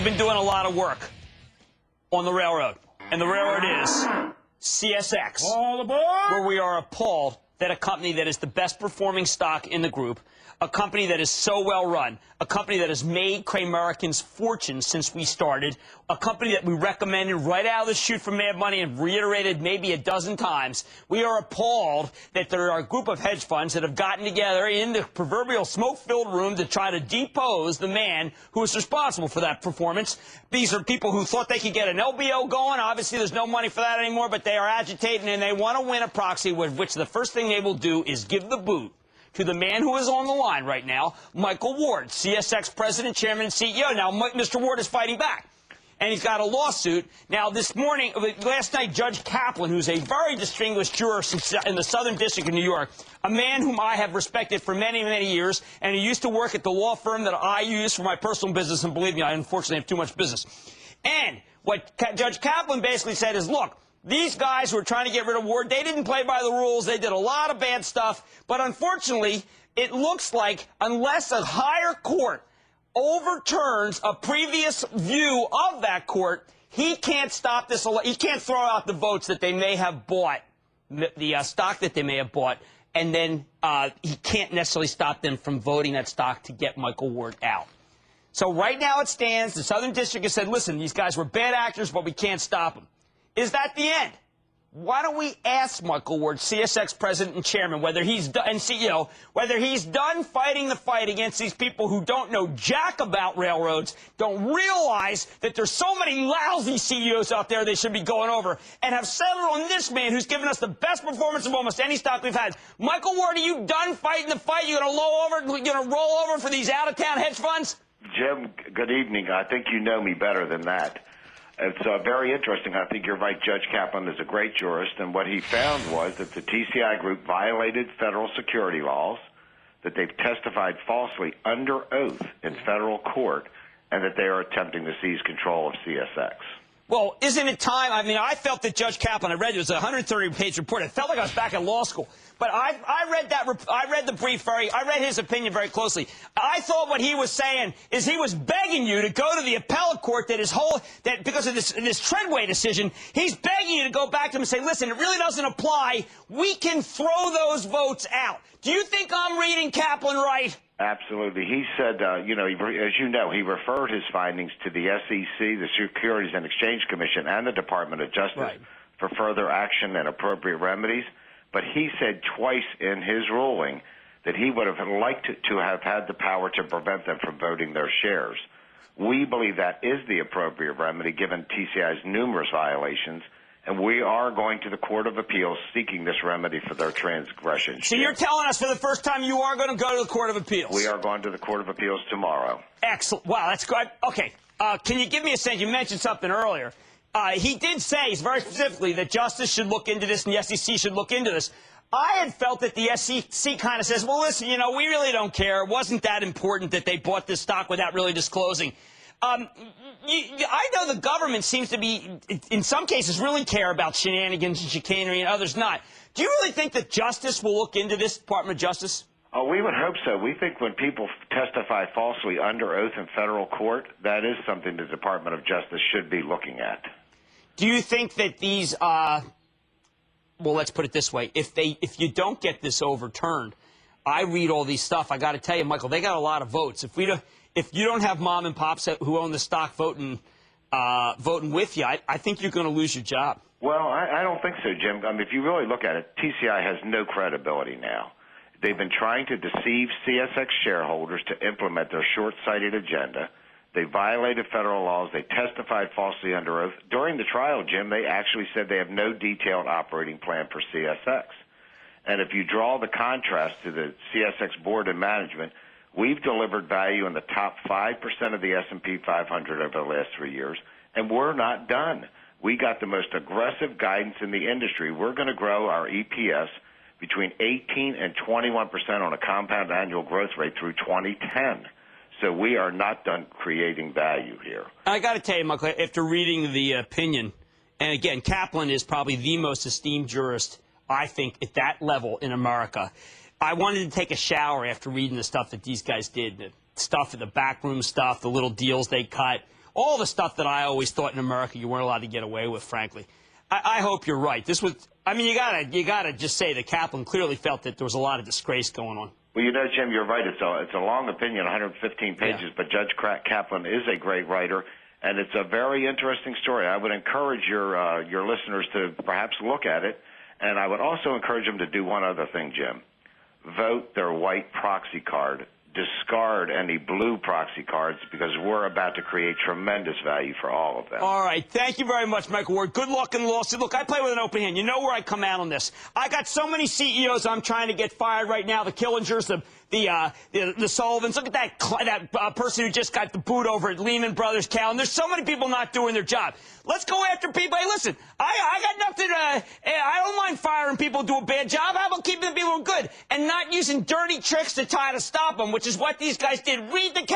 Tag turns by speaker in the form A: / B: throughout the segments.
A: We've been doing a lot of work on the railroad, and the railroad is CSX,
B: All aboard!
A: where we are appalled that a company that is the best performing stock in the group, a company that is so well run, a company that has made Cramerican's fortune since we started, a company that we recommended right out of the chute from Mad Money and reiterated maybe a dozen times. We are appalled that there are a group of hedge funds that have gotten together in the proverbial smoke-filled room to try to depose the man who is responsible for that performance. These are people who thought they could get an LBO going. Obviously, there's no money for that anymore, but they are agitating and they want to win a proxy, with which the first thing they will do is give the boot to the man who is on the line right now, Michael Ward, CSX President, Chairman, and CEO. Now, Mr. Ward is fighting back, and he's got a lawsuit. Now, last night, Judge Kaplan, who's a very distinguished jurist in the Southern District of New York, a man whom I have respected for many, many years, and he used to work at the law firm that I use for my personal business, and believe me, I unfortunately have too much business. And what Judge Kaplan basically said is, look, these guys who are trying to get rid of Ward, they didn't play by the rules. They did a lot of bad stuff. But unfortunately, it looks like unless a higher court overturns a previous view of that court, he can't stop this. He can't throw out the votes that they may have bought, the stock that they may have bought, and then he can't necessarily stop them from voting that stock to get Michael Ward out. So right now it stands. The Southern District has said, listen, these guys were bad actors, but we can't stop them. Is that the end? Why don't we ask Michael Ward, CSX President and Chairman, whether he's done, and CEO, whether he's done fighting the fight against these people who don't know jack about railroads, don't realize that there's so many lousy CEOs out there they should be going over, and have settled on this man who's given us the best performance of almost any stock we've had. Michael Ward, are you done fighting the fight? You gonna roll over for these out-of-town hedge funds?
C: Jim, good evening. I think you know me better than that. It's very interesting. I think you're right. Judge Kaplan is a great jurist, and what he found was that the TCI group violated federal security laws, that they've testified falsely under oath in federal court, and that they are attempting to seize control of CSX.
A: Well, isn't it time? I mean, I felt that Judge Kaplan, I read it was a 130-page report. It felt like I was back at law school. But I read the brief I read his opinion very closely. I thought what he was saying is he was begging you to go to the appellate court that because of this Treadway decision, he's begging you to go back to him and say, listen, it really doesn't apply. We can throw those votes out. Do you think I'm reading Kaplan right?
C: Absolutely. He said, as you know, he referred his findings to the SEC, the Securities and Exchange Commission, and the Department of Justice for further action and appropriate remedies. But he said twice in his ruling that he would have liked to have had the power to prevent them from voting their shares. We believe that is the appropriate remedy given TCI's numerous violations, and we are going to the Court of Appeals seeking this remedy for their transgressions.
A: So you're telling us for the first time you are going to go to the Court of Appeals?
C: We are going to the Court of Appeals tomorrow.
A: Excellent. Wow, that's good. Okay. Can you give me a sense? You mentioned something earlier. He did say very specifically that justice should look into this and the SEC should look into this. I had felt that the SEC kind of says, well, listen, we really don't care. It wasn't that important that they bought this stock without really disclosing. I know the government seems to be, in some cases, really care about shenanigans and chicanery and others not. Do you really think that justice will look into this, Department of Justice?
C: Oh, we would hope so. We think when people testify falsely under oath in federal court, that is something the Department of Justice should be looking at.
A: Do you think that these, well, let's put it this way. If you don't get this overturned, I read all these stuff. I got to tell you, Michael, they got a lot of votes. If you don't have mom and pops who own the stock voting with you, I think you're going to lose your job.
C: Well, I don't think so, Jim. I mean, if you really look at it, TCI has no credibility now. They've been trying to deceive CSX shareholders to implement their short-sighted agenda. They violated federal laws. They testified falsely under oath. During the trial, Jim, they actually said they have no detailed operating plan for CSX. And if you draw the contrast to the CSX board and management, we've delivered value in the top 5% of the S&P 500 over the last 3 years, and we're not done. We got the most aggressive guidance in the industry. We're going to grow our EPS between 18 and 21% on a compound annual growth rate through 2010. So we are not done creating value here.
A: I got to tell you, Michael, after reading the opinion, and again, Kaplan is probably the most esteemed jurist, I think, at that level in America. I wanted to take a shower after reading the stuff that these guys did, the stuff, the backroom stuff, the little deals they cut, all the stuff that I always thought in America you weren't allowed to get away with, frankly. I hope you're right. This was, I mean, you gotta just say that Kaplan clearly felt that there was a lot of disgrace going on.
C: Well, you know, Jim, you're right. It's a long opinion, 115 pages,
A: Yeah.
C: but Judge Kaplan is a great writer, and it's a very interesting story. I would encourage your listeners to perhaps look at it, and I would also encourage them to do one other thing, Jim. Vote their white proxy card. Discard any blue proxy cards, because we're about to create tremendous value for all of them.
A: All right. Thank you very much, Michael Ward. Good luck in the lawsuit. Look, I play with an open hand. You know where I come out on this. I got so many CEOs I'm trying to get fired right now. The Killingers, the Sullivans. Look at that person who just got the boot over at Lehman Brothers, Cal. And there's so many people not doing their job. Let's go after people. Hey, listen, I got nothing. I don't mind firing people who do a bad job. How about keeping the people who are good and not using dirty tricks to try to stop them, which is what these guys did. Read that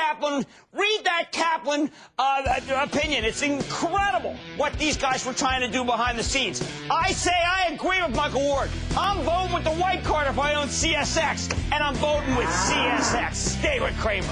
A: Kaplan opinion. It's incredible what these guys were trying to do behind the scenes. I say I agree with Michael Ward. I'm voting with the white card if I own CSX, and I'm voting with CSX. Stay with Cramer.